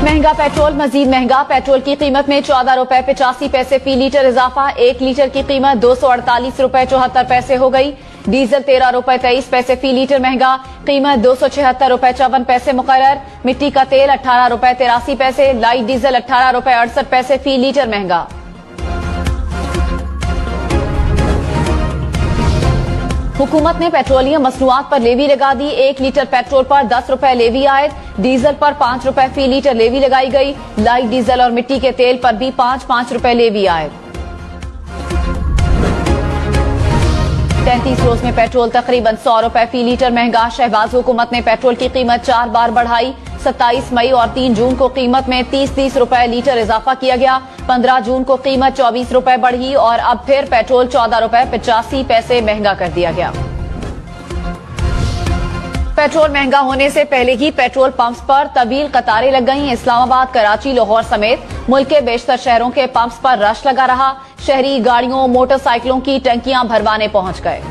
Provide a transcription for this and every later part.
महंगा पेट्रोल मजीद महंगा। पेट्रोल की कीमत में 14 रुपए 85 पैसे फी लीटर इजाफा। 1 लीटर की कीमत 248 रुपए 74 पैसे हो गई। डीजल 13 रुपए 23 पैसे फी लीटर महंगा, कीमत 276 रुपए 54 पैसे मुकर्रर। मिट्टी का तेल 18 रुपए 83 पैसे, लाइट डीजल 18 रुपए 68 पैसे फी लीटर महंगा। हुकूमत ने पेट्रोलियम मसनूआत पर लेवी लगा दी। 1 लीटर पेट्रोल पर 10 रुपए लेवी आयद, डीजल पर 5 रुपए फी लीटर लेवी लगाई गई। लाइट डीजल और मिट्टी के तेल पर भी 5-5 रुपए लेवी आयद। 33 रोज में पेट्रोल तकरीबन 100 रुपए फी लीटर महंगा। शहबाज हुकूमत ने पेट्रोल की कीमत 4 बार बढ़ाई। 27 मई और 3 जून को कीमत में 30-30 रुपए लीटर इजाफा किया गया। 15 जून को कीमत 24 रुपए बढ़ी और अब फिर पेट्रोल 14 रुपए 85 पैसे महंगा कर दिया गया। पेट्रोल महंगा होने से पहले ही पेट्रोल पंप्स पर तवील कतारें लग गईं। इस्लामाबाद, कराची, लाहौर समेत मुल्क के बेशतर शहरों के पंप्स पर रश लगा रहा। शहरी गाड़ियों, मोटरसाइकिलों की टंकियां भरवाने पहुंच गए।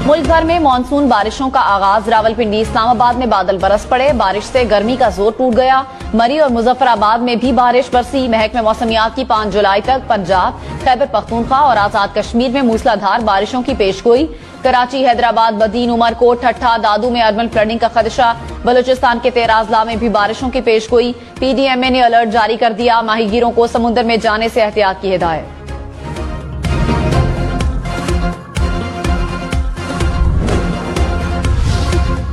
मुल्क भर में मानसून बारिशों का आगाज। रावलपिंडी, इस्लामाबाद में बादल बरस पड़े। बारिश से गर्मी का जोर टूट गया। मरी और मुजफ्फराबाद में भी बारिश बरसी। महकमे मौसमियात की 5 जुलाई तक पंजाब, खैबर पख्तूनख्वा और आजाद कश्मीर में मूसलाधार बारिशों की पेशगोई। कराची, हैदराबाद, बदीन, उमरकोट, ठट्ठा, दादू में अर्बन फ्लडिंग का खदशा। बलूचिस्तान के 13 अजला में भी बारिशों की पेशगोई। PDMA ने अलर्ट जारी कर दिया। माहीगीरों को समुद्र में जाने से एहतियात की हिदायत।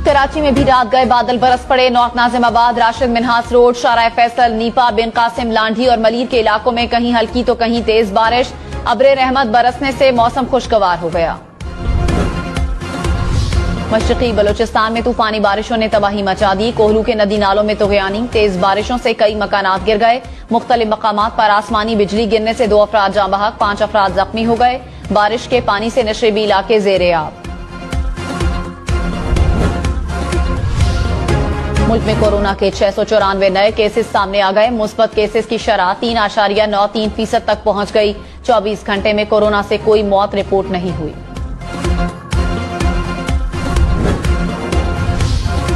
कराची में भी रात गए बादल बरस पड़े। नॉर्थ नाजिमाबाद, राशिद मिन्हास रोड, शारा फैसल, नीपा, बिन कासिम, लांढी और मलीर के इलाकों में कहीं हल्की तो कहीं तेज बारिश। अब्रे रहमत बरसने से मौसम खुशगवार हो गया। मशरकी बलूचिस्तान में तूफानी बारिशों ने तबाही मचा दी। कोहलू के नदी नालों में तुगयानी। तेज बारिशों से कई मकानात गिर गए। मुख्तलिफ मकामात पर आसमानी बिजली गिरने से 2 अफराद जाँ बहक, 5 अफराद जख्मी हो गए। बारिश के पानी से नशेबी इलाके जेरे आब। मुल्क में कोरोना के 694 नए केसेस सामने आ गए। मुस्बत केसेस की शरह 3.93% तक पहुंच गई। 24 घंटे में कोरोना से कोई मौत रिपोर्ट नहीं हुई।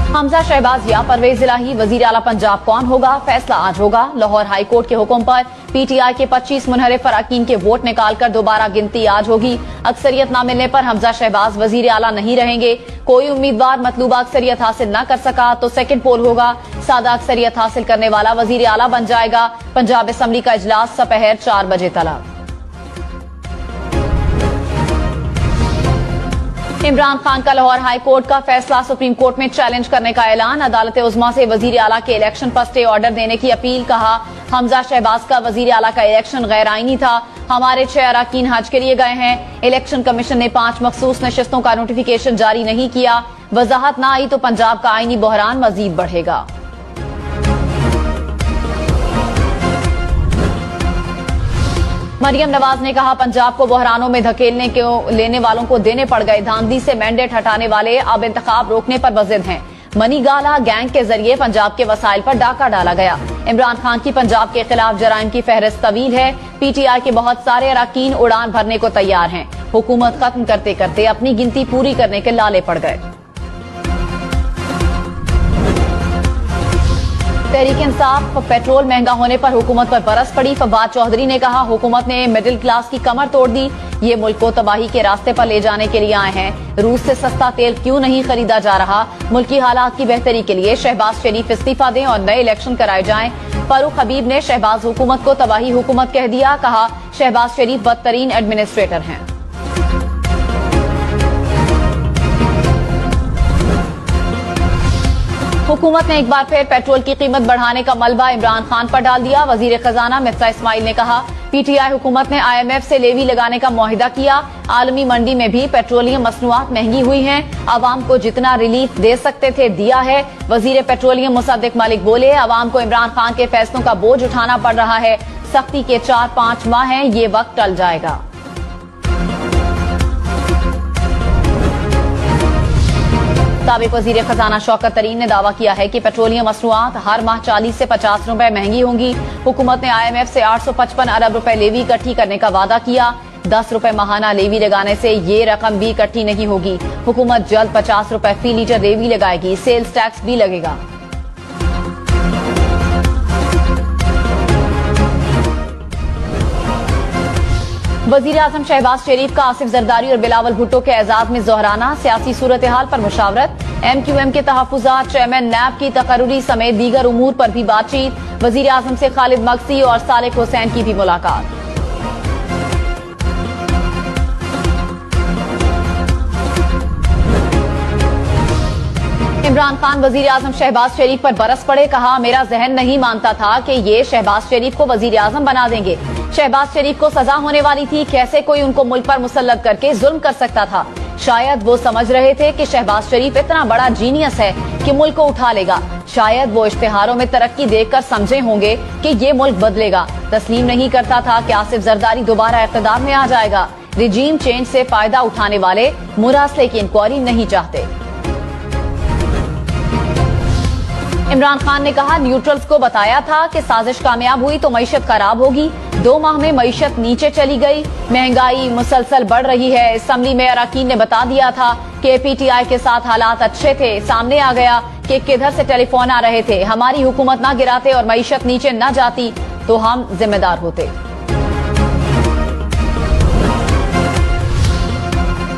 हमजा, शहबाज या परवेज इलाही वजीर आला पंजाब कौन होगा, फैसला आज होगा। लाहौर हाई कोर्ट के हुक्म पर PTI के 25 मुनहरिफ अरकान के वोट निकालकर दोबारा गिनती आज होगी। अक्सरियत न मिलने पर हमजा शहबाज वजीर आला नहीं रहेंगे। कोई उम्मीदवार मतलूबा अक्सरियत हासिल न कर सका तो सेकंड पोल होगा। सादा अक्सरियत हासिल करने वाला वजीर आला बन जाएगा। पंजाब असेंबली का इजलास सपहर 4 बजे तलब। इमरान खान का लाहौर हाई कोर्ट का फैसला सुप्रीम कोर्ट में चैलेंज करने का ऐलान। अदालत उज़्मा से वजीर आला के इलेक्शन पर स्टे ऑर्डर देने की अपील। कहा, हमजा शहबाज का वजीर आला का इलेक्शन गैर आईनी था। हमारे 6 अरकान हज के लिए गए हैं। इलेक्शन कमीशन ने 5 मखसूस नशिस्तों का नोटिफिकेशन जारी नहीं किया। वजाहत न आई तो पंजाब का आईनी बहरान मजीद बढ़ेगा। मरियम नवाज ने कहा, पंजाब को बहरानों में धकेलने के लेने वालों को देने पड़ गए। धांधली से मैंडेट हटाने वाले अब इंतखाब रोकने पर बजिद हैं। मनी गाला गैंग के जरिए पंजाब के वसाइल पर डाका डाला गया। इमरान खान की पंजाब के खिलाफ जराइम की फहरिस्त तवील है। PTI के बहुत सारे अरकान उड़ान भरने को तैयार हैं। हुकूमत खत्म करते करते अपनी गिनती पूरी करने के लाले पड़ गए। तहरीक इंसाफ, पेट्रोल महंगा होने पर हुकूमत पर बरस पड़ी। फवाद चौधरी ने कहा, हुकूमत ने मिडिल क्लास की कमर तोड़ दी। ये मुल्क को तबाही के रास्ते पर ले जाने के लिए आए हैं। रूस से सस्ता तेल क्यों नहीं खरीदा जा रहा। मुल्क की हालात की बेहतरी के लिए शहबाज शरीफ इस्तीफा दें और नए इलेक्शन कराए जाएं। फारूक हबीब ने शहबाज हुकूमत को तबाही हुकूमत कह दिया। कहा, शहबाज शरीफ बदतरीन एडमिनिस्ट्रेटर हैं। हुकूमत ने एक बार फिर पेट्रोल की कीमत बढ़ाने का मलबा इमरान खान पर डाल दिया। वजीर खजाना मिर्जा इस्माइल ने कहा, PTI हुकूमत ने IMF से लेवी लगाने का मुआहिदा किया। आलमी मंडी में भी पेट्रोलियम मसनूआत महंगी हुई हैं। आवाम को जितना रिलीफ दे सकते थे दिया है। वजीर पेट्रोलियम मुसद्दिक मलिक बोले, आवाम को इमरान खान के फैसलों का बोझ उठाना पड़ रहा है। सख्ती के 4-5 माह हैं, ये वक्त टल जाएगा। साबिक वजीर खजाना शौकत तरीन ने दावा किया है कि पेट्रोलियम मसनूआत हर माह 40 से 50 रुपए महंगी होंगी। हुकूमत ने IMF से 855 अरब रुपए लेवी इकट्ठी करने का वादा किया। 10 रुपए माहाना लेवी लगाने से ये रकम भी इकट्ठी नहीं होगी। हुकूमत जल्द 50 रुपए फी लीटर लेवी लगाएगी। सेल्स टैक्स भी लगेगा। वजीर आजम शहबाज शरीफ का आसिफ जरदारी और बिलावल भुट्टो के एजाज में जोहराना। सियासी सूरत हाल पर मुशावरत। MQM के तहफुजात, चेयरमैन नैब की तकर्रुरी समेत दीगर उमूर पर भी बातचीत। वजीर आजम से खालिद मकसी और सालेक हुसैन की भी मुलाकात। इमरान खान वजीर आजम शहबाज शरीफ पर बरस पड़े। कहा, मेरा जहन नहीं मानता था कि ये शहबाज शरीफ को वजीर आजम बना देंगे। शहबाज शरीफ को सजा होने वाली थी, कैसे कोई उनको मुल्क पर मुसल्लत करके जुल्म कर सकता था। शायद वो समझ रहे थे कि शहबाज शरीफ इतना बड़ा जीनियस है कि मुल्क को उठा लेगा। शायद वो इश्तिहारों में तरक्की देखकर समझे होंगे कि ये मुल्क बदलेगा। तस्लीम नहीं करता था कि आसिफ जरदारी दोबारा इख्तिदार में आ जाएगा। रिजीम चेंज से फायदा उठाने वाले मुरासले की इंक्वायरी नहीं चाहते। इमरान खान ने कहा, न्यूट्रल्स को बताया था कि साजिश कामयाब हुई तो मईशत खराब होगी। 2 माह में मईशत नीचे चली गई। महंगाई मुसलसल बढ़ रही है। असम्बली में अरकान ने बता दिया था कि PTI के साथ हालात अच्छे थे। सामने आ गया कि किधर से टेलीफोन आ रहे थे। हमारी हुकूमत ना गिराते और मईशत नीचे न जाती तो हम जिम्मेदार होते।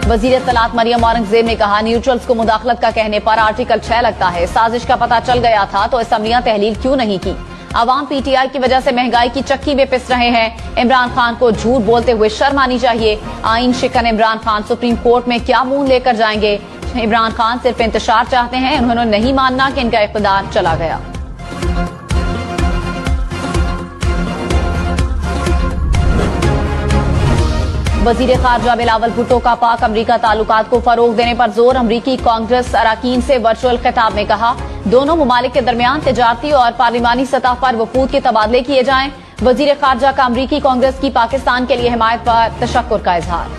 वजीर इत्तलात मरियम औरंगजेब ने कहा, न्यूट्रल्स को मुदाखलत का कहने पर आर्टिकल 6 लगता है। साजिश का पता चल गया था तो असम्बलियां तहलील क्यों नहीं की। अवाम PTI की वजह से महंगाई की चक्की में पिस रहे हैं। इमरान खान को झूठ बोलते हुए शर्म आनी चाहिए। आइन शिकन इमरान खान सुप्रीम कोर्ट में क्या मुंह लेकर जाएंगे। इमरान खान सिर्फ इंतशार चाहते हैं। उन्होंने नहीं मानना कि इनका इख्तिदार चला गया। वजीर खारजा बिलावल भुट्टो का पाक अमरीका ताल्लुकात को फरोग देने पर जोर। अमरीकी कांग्रेस अरकान से वर्चुअल खिताब में कहा, दोनों मुमालिक के दरमियान तिजारती और पार्लिमानी सतह पर वफूद के तबादले किए जाएं। वजीर खारजा का अमरीकी कांग्रेस की पाकिस्तान के लिए हिमायत पर तशक्कुर का इजहार।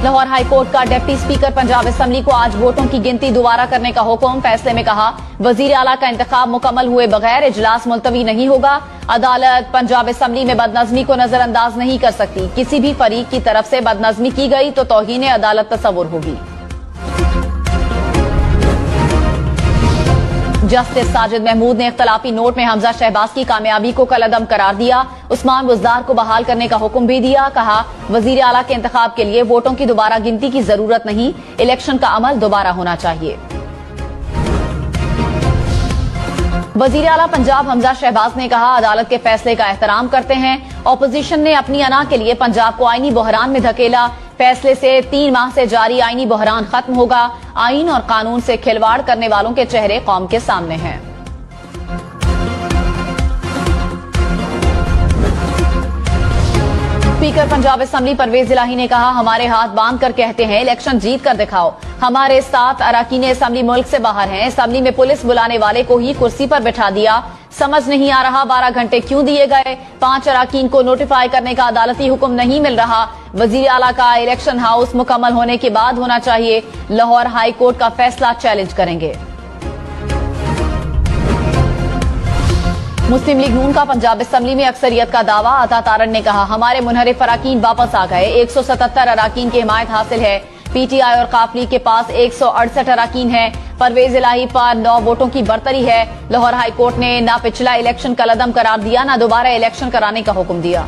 लाहौर हाई कोर्ट का डिप्टी स्पीकर पंजाब असम्बली को आज वोटों की गिनती दोबारा करने का हुक्म। फैसले में कहा, वजीर आला का इंतखाब मुकम्मल हुए बगैर इजलास मुलतवी नहीं होगा। अदालत पंजाब असम्बली में बदनज़मी को नजरअंदाज नहीं कर सकती। किसी भी फरीक की तरफ से बदनज़मी की गई तो तौहीन अदालत तस्वुर होगी। जस्टिस साजिद महमूद ने इख्तलाफी नोट में हमजा शहबाज की कामयाबी को कलअदम करार दिया। उस्मान बुज़दार को बहाल करने का हुक्म भी दिया। कहा, वजीर आला के इंतखाब के लिए वोटों की दोबारा गिनती की जरूरत नहीं, इलेक्शन का अमल दोबारा होना चाहिए। वजीर आला पंजाब हमजा शहबाज ने कहा, अदालत के फैसले का एहतराम करते हैं। ऑपोजिशन ने अपनी अना के लिए पंजाब को आईनी बहरान में धकेला। फैसले से 3 माह से जारी आईनी बहरान खत्म होगा। आईन और कानून से खिलवाड़ करने वालों के चेहरे कौम के सामने हैं। स्पीकर पंजाब असम्बली परवेज इलाही ने कहा, हमारे हाथ बांध कर कहते हैं इलेक्शन जीत कर दिखाओ। हमारे 7 अरकान असम्बली मुल्क से बाहर हैं। असम्बली में पुलिस बुलाने वाले को ही कुर्सी पर बैठा दिया। समझ नहीं आ रहा 12 घंटे क्यों दिए गए। 5 अरकान को नोटिफाई करने का अदालती हुक्म नहीं मिल रहा। वजीर आला का इलेक्शन हाउस मुकम्मल होने के बाद होना चाहिए। लाहौर हाई कोर्ट का फैसला चैलेंज करेंगे। मुस्लिम लीग नून का पंजाब असम्बली में अक्सरियत का दावा। अता तारन ने कहा, हमारे मुनहरिफ अरकान वापस आ गए। 177 अरकान की हिमायत हासिल है। PTI और काफ लीग के पास 168 अरकान है। परवेज इलाही पर 9 वोटों की बरतरी है। लाहौर हाई कोर्ट ने ना पिछला इलेक्शन कलअदम करार दिया, ना दोबारा इलेक्शन कराने का हुक्म दिया।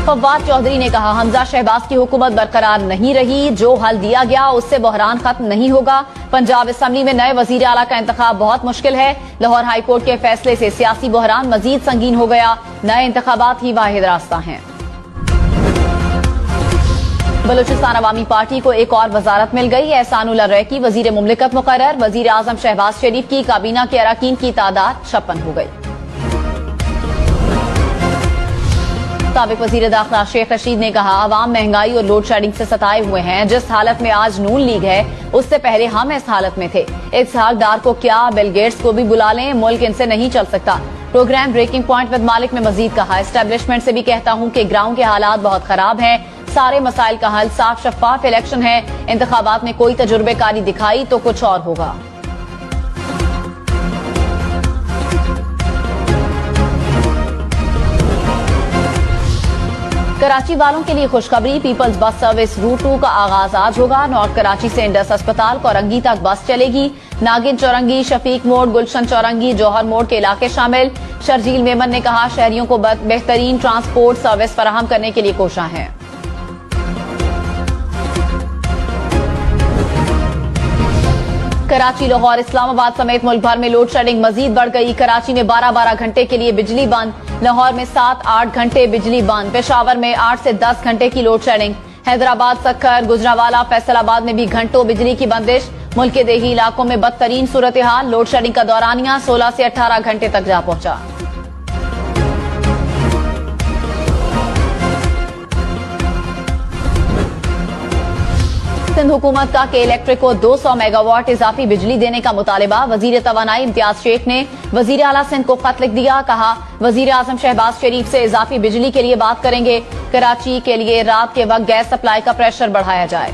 फवाद चौधरी ने कहा, हमजा शहबाज की हुकूमत बरकरार नहीं रही। जो हल दिया गया उससे बहरान खत्म नहीं होगा। पंजाब असम्बली में नए वजीर आला का इंतखाब बहुत मुश्किल है। लाहौर हाई कोर्ट के फैसले से सियासी बहरान मजीद संगीन हो गया। नए इंतखाबात ही वाहिद रास्ता हैं। बलूचिस्तान अवामी पार्टी को एक और वजारत मिल गई। एहसानुल्लाह रैकी वजीर मुमलिकत मुकर्रर। वजीर आजम शहबाज शरीफ की काबीना के अरकान की तादाद 56 हो गई। साबिक वजीर दाखिला शेख रशीद ने कहा, अवाम महंगाई और लोड शेडिंग से सताए हुए हैं। जिस हालत में आज नून लीग है उससे पहले हम इस हालत में थे। इसहाक डार को क्या, बिल गेट्स को भी बुला लें, मुल्क इनसे नहीं चल सकता। प्रोग्राम ब्रेकिंग पॉइंट विद मालिक में मजीद कहा, एस्टेब्लिशमेंट से भी कहता हूं कि ग्राउंड के हालात बहुत खराब हैं। सारे मसाइल का हल साफ शफाफ इलेक्शन है। इंतखाबात में कोई तजुर्बेकारी दिखाई तो कुछ और होगा। कराची वालों के लिए खुशखबरी, पीपल्स बस सर्विस रूट 2 का आगाज आज होगा। नॉर्थ कराची से इंडस अस्पताल कोरंगी तक बस चलेगी। नागिन चौरंगी, शफीक मोड़, गुलशन चौरंगी, जौहर मोड़ के इलाके शामिल। शर्जील मेमन ने कहा, शहरियों को बेहतरीन ट्रांसपोर्ट सर्विस फराहम करने के लिए कोशिश है। कराची, लाहौर, इस्लामाबाद समेत मुल्क भर में लोड शेडिंग मजीद बढ़ गई। कराची में 12-12 घंटे के लिए बिजली बंद, लाहौर में 7-8 घंटे बिजली बंद, पेशावर में 8 से 10 घंटे की लोड शेडिंग। हैदराबाद, सक्खर, गुजरावाला, फैसलाबाद में भी घंटों बिजली की बंदिश। मुल्क के देही इलाकों में बदतरीन सूरत हाल, लोड शेडिंग का दौरानिया 16 से 18 घंटे तक जा पहुंचा। सिंध हुकूमत का के इलेक्ट्रिक को 200 मेगावाट इजाफी बिजली देने का मुतालिबा। वजीर तवानाई इम्तियाज शेख ने वजीर आला सिंध को खत लिख दिया। कहा, वजीर आजम शहबाज शरीफ से इजाफी बिजली के लिए बात करेंगे। कराची के लिए रात के वक्त गैस सप्लाई का प्रेशर बढ़ाया जाए।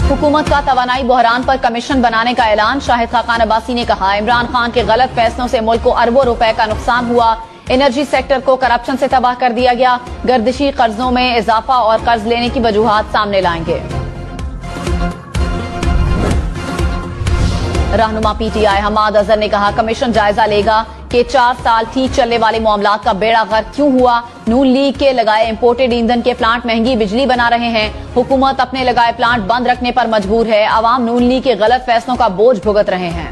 हुकूमत का तवानाई बहरान पर कमीशन बनाने का ऐलान। शाहिद खाकान अब्बासी ने कहा, इमरान खान के गलत फैसलों से मुल्क को अरबों रुपए का नुकसान हुआ। एनर्जी सेक्टर को करप्शन से तबाह कर दिया गया। गर्दिशी कर्जों में इजाफा और कर्ज लेने की वजूहात सामने लाएंगे। रहनुमा पीटीआई हमाद अजहर ने कहा, कमीशन जायजा लेगा कि 4 साल ठीक चलने वाले मामलात का बेड़ा गर्क क्यों हुआ। नून लीग के लगाए इंपोर्टेड ईंधन के प्लांट महंगी बिजली बना रहे हैं। हुकूमत अपने लगाए प्लांट बंद रखने पर मजबूर है। आवाम नून लीग के गलत फैसलों का बोझ भुगत रहे हैं।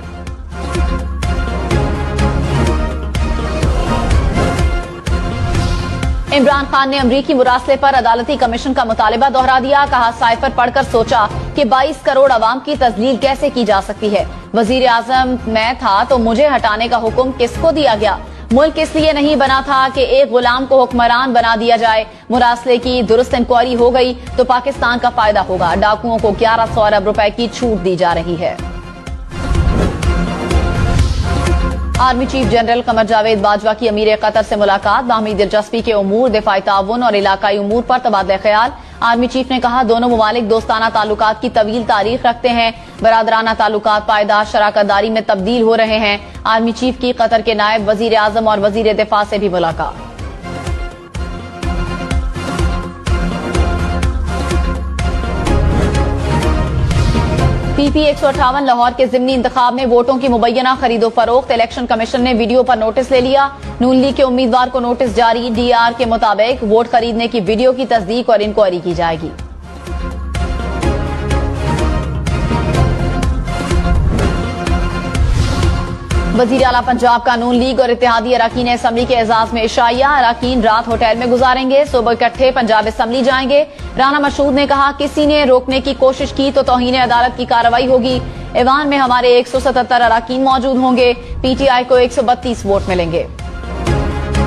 इमरान खान ने अमरीकी मुरासले पर अदालती कमीशन का मुतालिबा दोहरा दिया। कहा, साइफर पढ़कर सोचा कि 22 करोड़ अवाम की तजलील कैसे की जा सकती है। वजीर आजम मैं था तो मुझे हटाने का हुक्म किसको दिया गया। मुल्क इसलिए नहीं बना था कि एक गुलाम को हुक्मरान बना दिया जाए। मुरासले की दुरुस्त इंक्वायरी हो गई तो पाकिस्तान का फायदा होगा। डाकुओं को 1100 अरब रुपए की छूट दी जा रही है। Army chief general Qamar Javed Bajwa की अमीर कतर से मुलाकात। बाहमी दिलचस्पी के उमूर, दिफाई ताउन और इलाकाई उमूर पर तबादला ख्याल। आर्मी चीफ ने कहा, दोनों ममालिक दोस्ताना ताल्लुकात की तवील तारीख रखते हैं। बरादराना ताल्लुकात पायदार शराकतदारी में तब्दील हो रहे हैं। आर्मी चीफ की कतर के नायब वजीर आजम और वजीर दिफा से भी मुलाकात। पीपी 158 लाहौर के जिमनी इंतखाब में वोटों की मुबैना खरीदो फरोख्त। इलेक्शन कमीशन ने वीडियो पर नोटिस ले लिया। नून लीग के उम्मीदवार को नोटिस जारी। डीआर के मुताबिक वोट खरीदने की वीडियो की तस्दीक और इंक्वायरी की जाएगी। वजीर आला पंजाब का नून लीग और इत्तेहादी अराकीन असम्बली के एजाज में इशाइया। अराकीन रात होटल में गुजारेंगे, सुबह इकट्ठे पंजाब असम्बली जाएंगे। राना मशहूद ने कहा, किसी ने रोकने की कोशिश की तो तौहीन अदालत की कार्रवाई होगी। ऐवान में हमारे 177 अराकीन मौजूद होंगे। पीटीआई को 132 वोट मिलेंगे।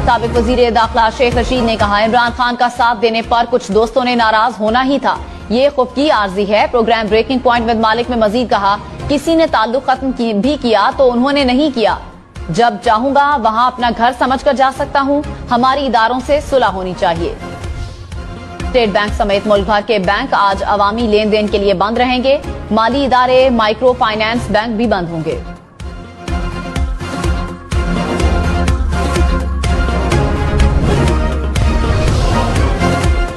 साबिक वजीर दाखिला शेख रशीद ने कहा, इमरान खान का साथ देने पर कुछ दोस्तों ने नाराज होना ही था। ये खुफगी आर्जी है। प्रोग्राम ब्रेकिंग पॉइंट विद मालिक में मजीद कहा, किसी ने ताल्लुक खत्म भी किया तो उन्होंने नहीं किया। जब चाहूंगा वहां अपना घर समझकर जा सकता हूं। हमारी इदारों से सुलह होनी चाहिए। स्टेट बैंक समेत मुल्क भर के बैंक आज अवामी लेन देन के लिए बंद रहेंगे। माली इदारे, माइक्रो फाइनेंस बैंक भी बंद होंगे।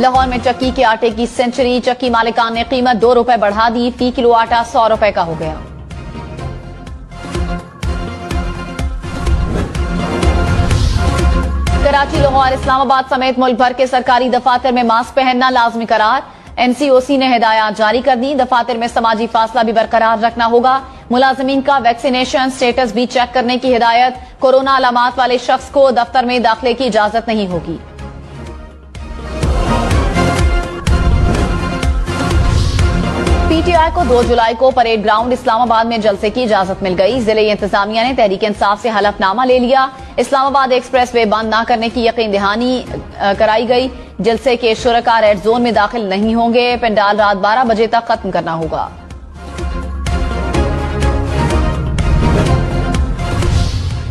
लाहौर में चक्की के आटे की सेंचुरी। चक्की मालिकान ने कीमत 2 रुपए बढ़ा दी। फी किलो आटा 100 रुपए का हो गया। कराची, लाहौर, इस्लामाबाद समेत मुल्क भर के सरकारी दफातर में मास्क पहनना लाजमी करार। एनसीओसी ने हिदायत जारी कर दी। दफातर में समाजी फासला भी बरकरार रखना होगा। मुलाजमीन का वैक्सीनेशन स्टेटस भी चेक करने की हिदायत। कोरोना अलामात वाले शख्स को दफ्तर में दाखिले की इजाजत नहीं होगी। पीटीआई को 2 जुलाई को परेड ग्राउंड इस्लामाबाद में जलसे की इजाजत मिल गई। जिले इंतजामिया ने तहरीक इंसाफ से हलफनामा ले लिया। इस्लामाबाद एक्सप्रेस वे बंद न करने की यकीन दहानी कराई गई। जलसे के शुरका रेड जोन में दाखिल नहीं होंगे। पंडाल रात 12 बजे तक खत्म करना होगा।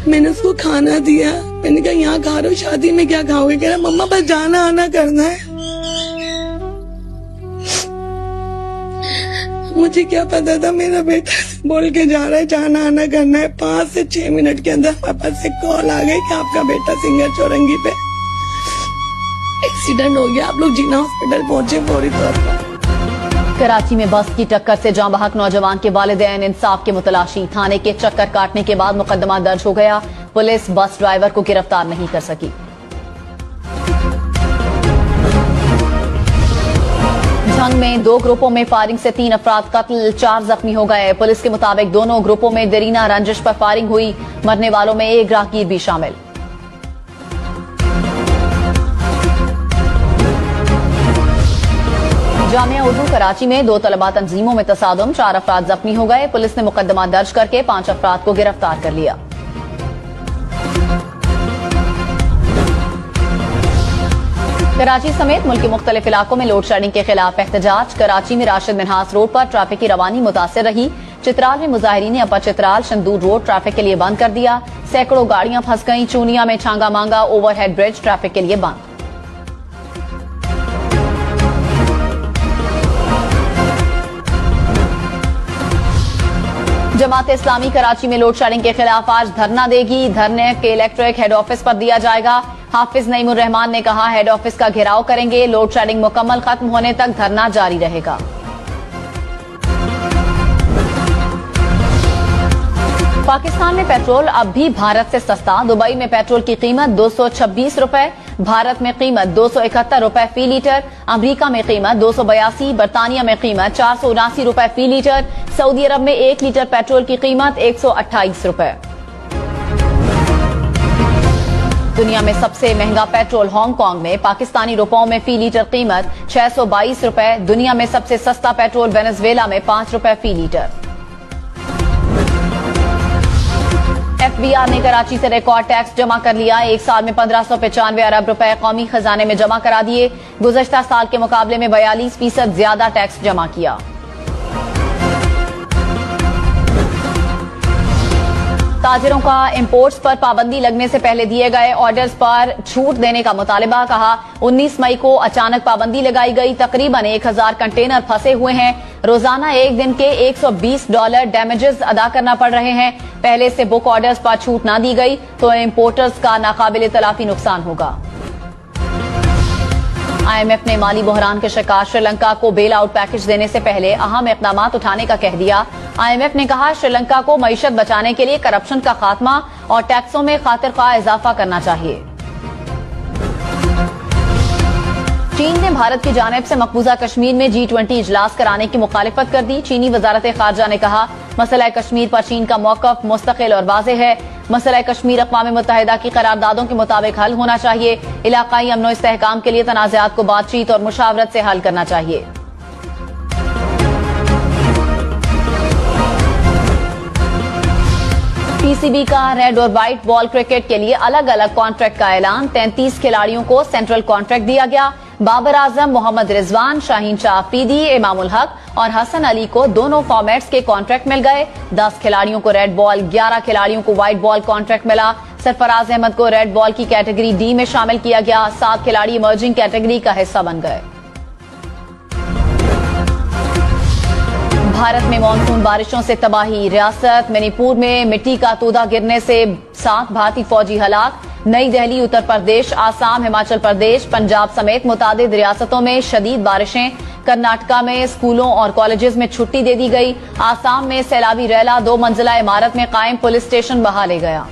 मैंने उसको खाना दिया। मैंने कहा, यहाँ खा रहे हो, शादी में क्या खाओगे? कह रहा, मम्मा बस जाना आना करना है। मुझे क्या पता था मेरा बेटा बोल के जा रहा है जाना आना करना है। 5 से 6 मिनट के अंदर पापा से कॉल आ गई कि आपका बेटा सिंगर चौरंगी पे एक्सीडेंट हो गया, आप लोग जीना हॉस्पिटल पहुंचे फौरी तौर पर। कराची में बस की टक्कर से जाँ बहक नौजवान के वालिदैन इंसाफ के मुतलाशी। थाने के चक्कर काटने के बाद मुकदमा दर्ज हो गया। पुलिस बस ड्राइवर को गिरफ्तार नहीं कर सकी। जंग में 2 ग्रुपों में फायरिंग से 3 अफराद कत्ल, 4 जख्मी हो गए। पुलिस के मुताबिक दोनों ग्रुपों में देरीना रंजिश पर फायरिंग हुई। मरने वालों में एक राहगीर भी शामिल। जामिया उर्दू कराची में 2 तलबा तंजीमों में तसादुम, 4 अफराद जख्मी हो गए। पुलिस ने मुकदमा दर्ज करके 5 अफराद को गिरफ्तार कर लिया। कराची समेत मुल्क के मुख्तलिफ इलाकों में लोड शेडिंग के खिलाफ एहतजाज। कराची में राशिद मिन्हास रोड पर ट्रैफिक की रवानी मुतासिर रही। चित्राल में मुजाहिरीन ने अपर चित्राल शंदूर रोड ट्रैफिक के लिए बंद कर दिया। सैकड़ों गाड़ियां फंस गईं। चूनिया में छांगा मांगा ओवरहेड ब्रिज ट्रैफिक के लिए बंद। जमात इस्लामी कराची में लोड शेडिंग के खिलाफ आज धरना देगी। धरने कलेक्ट्रेट हेड ऑफिस पर दिया जाएगा। हाफिज नईमुर रहमान ने कहा हेड ऑफिस का घेराव करेंगे। लोड शेडिंग मुकम्मल खत्म होने तक धरना जारी रहेगा। पाकिस्तान में पेट्रोल अब भी भारत से सस्ता। दुबई में पेट्रोल की कीमत 226 रुपए, भारत में कीमत 271 रुपए फी लीटर, अमेरिका में कीमत 282, बरतानिया में कीमत 479 रुपए फी लीटर, सऊदी अरब में 1 लीटर पेट्रोल की कीमत 128 रुपए। दुनिया में सबसे महंगा पेट्रोल हांगकांग में पाकिस्तानी रुपयों में फी लीटर कीमत 622 रुपए। दुनिया में सबसे सस्ता पेट्रोल वेनेजुएला में 5 रुपए फी लीटर। एफबीआर ने कराची से रिकॉर्ड टैक्स जमा कर लिया। 1 साल में 1595 अरब रुपए कौमी खजाने में जमा करा दिए। गुज़श्ता साल के मुकाबले में 42% ज्यादा टैक्स जमा किया। ताजिरों का इंपोर्ट्स पर पाबंदी लगने से पहले दिए गए ऑर्डर्स पर छूट देने का मुतालबा। कहा 19 मई को अचानक पाबंदी लगाई गई। तकरीबन 1000 कंटेनर फंसे हुए हैं। रोजाना एक दिन के $120 डैमेजेस अदा करना पड़ रहे हैं। पहले से बुक ऑर्डर्स पर छूट ना दी गई तो इंपोर्टर्स का नाकाबिले तलाफी नुकसान होगा। IMF ने माली बहरान के शिकार श्रीलंका को बेल आउट पैकेज देने से पहले अहम इकदाम उठाने का कह दिया। IMF ने कहा श्रीलंका को मईशत बचाने के लिए करप्शन का खात्मा और टैक्सों में खातिरख्वाह इजाफा करना चाहिए। चीन ने भारत की जानिब से मकबूजा कश्मीर में G20 इजलास कराने की मुखालिफत कर दी। चीनी वजारत खारजा ने कहा मसला कश्मीर पर चीन का मौकफ मुस्तकिल और वाज़ेह है। मसला कश्मीर अक़वाम मुत्तहिदा की करारदादों के मुताबिक हल होना चाहिए। इलाकाई अमन और इस्तेहकाम के लिए तनाज़ात को बातचीत और मुशावरत से हल करना चाहिए। PCB का रेड और व्हाइट बॉल क्रिकेट के लिए अलग अलग कॉन्ट्रैक्ट का ऐलान। 33 खिलाड़ियों को सेंट्रल कॉन्ट्रैक्ट दिया गया। बाबर आजम, मोहम्मद रिजवान, शाहीन शाह अफरीदी, इमामुल हक और हसन अली को दोनों फॉर्मेट्स के कॉन्ट्रैक्ट मिल गए। 10 खिलाड़ियों को रेड बॉल, 11 खिलाड़ियों को व्हाइट बॉल कॉन्ट्रैक्ट मिला। सरफराज अहमद को रेड बॉल की कैटेगरी डी में शामिल किया गया। 7 खिलाड़ी इमर्जिंग कैटेगरी का हिस्सा बन गए। भारत में मानसून बारिशों से तबाही। रियासत मणिपुर में मिट्टी का तोदा गिरने से 7 भारतीय फौजी हलाक। नई दिल्ली, उत्तर प्रदेश, आसाम, हिमाचल प्रदेश, पंजाब समेत मुतादिद रियासतों में शदीद बारिशें। कर्नाटका में स्कूलों और कॉलेजेस में छुट्टी दे दी गई। आसाम में सैलाबी रैला 2 मंजिला इमारत में कायम पुलिस स्टेशन बहा ले गया।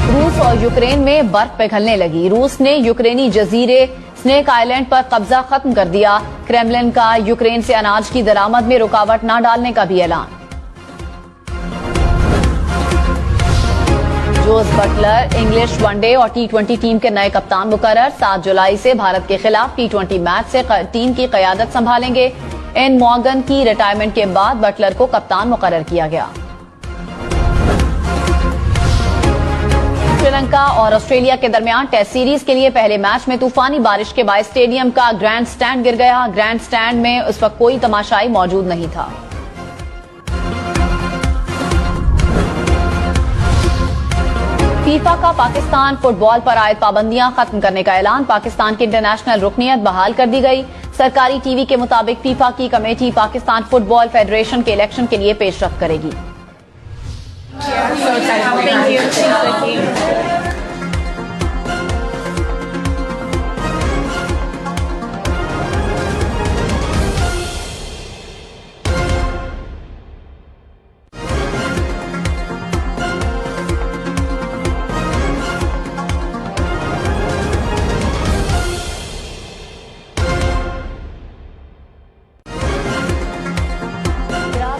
रूस और यूक्रेन में बर्फ पिघलने लगी। रूस ने यूक्रेनी जजीरे स्नेक आइलैंड पर कब्जा खत्म कर दिया। क्रेमलिन का यूक्रेन से अनाज की दरामद में रुकावट न डालने का भी ऐलान। जोस बटलर इंग्लिश वनडे और T20 टीम के नए कप्तान मुकर्रर। 7 जुलाई से भारत के खिलाफ T20 मैच से टीम की क़यादत संभालेंगे। एन मॉर्गन की रिटायरमेंट के बाद बटलर को कप्तान मुकर्रर किया गया। श्रीलंका और ऑस्ट्रेलिया के दरमियान टेस्ट सीरीज के लिए पहले मैच में तूफानी बारिश के बाद स्टेडियम का ग्रैंड स्टैंड गिर गया। ग्रैंड स्टैंड में उस वक्त कोई तमाशाई मौजूद नहीं था। फीफा का पाकिस्तान फुटबॉल पर आयद पाबंदियां खत्म करने का ऐलान। पाकिस्तान की इंटरनेशनल रुकनियत बहाल कर दी गई। सरकारी टीवी के मुताबिक फीफा की कमेटी पाकिस्तान फुटबॉल फेडरेशन के इलेक्शन के लिए पेशरफ्त करेगी।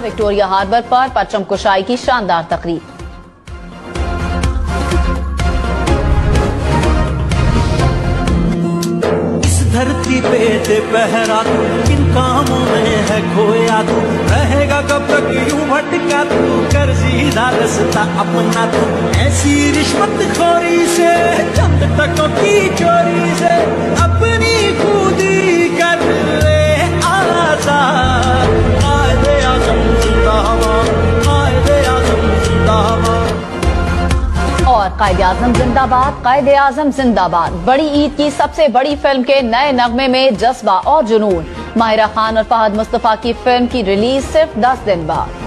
विक्टोरिया हार्बर पर परचम कुशाई की शानदार तकरीब। इस धरती पे दे पहरा तू, किन कामों में है खोया तू, रहेगा कब तक यूं भटका तू, कर सीधा रास्ता अपना तू, ऐसी रिश्वत खोरी से, चंद टकों की चोरी से, अपनी खुदी कर ले आजाद। कायदे आज़म जिंदाबाद, कायदे आज़म जिंदाबाद। और कायदे आज़म जिंदाबाद, कायदे आज़म जिंदाबाद। बड़ी ईद की सबसे बड़ी फिल्म के नए नगमे में जज्बा और जुनून। माहिरा खान और फहद मुस्तफा की फिल्म की रिलीज सिर्फ 10 दिन बाद।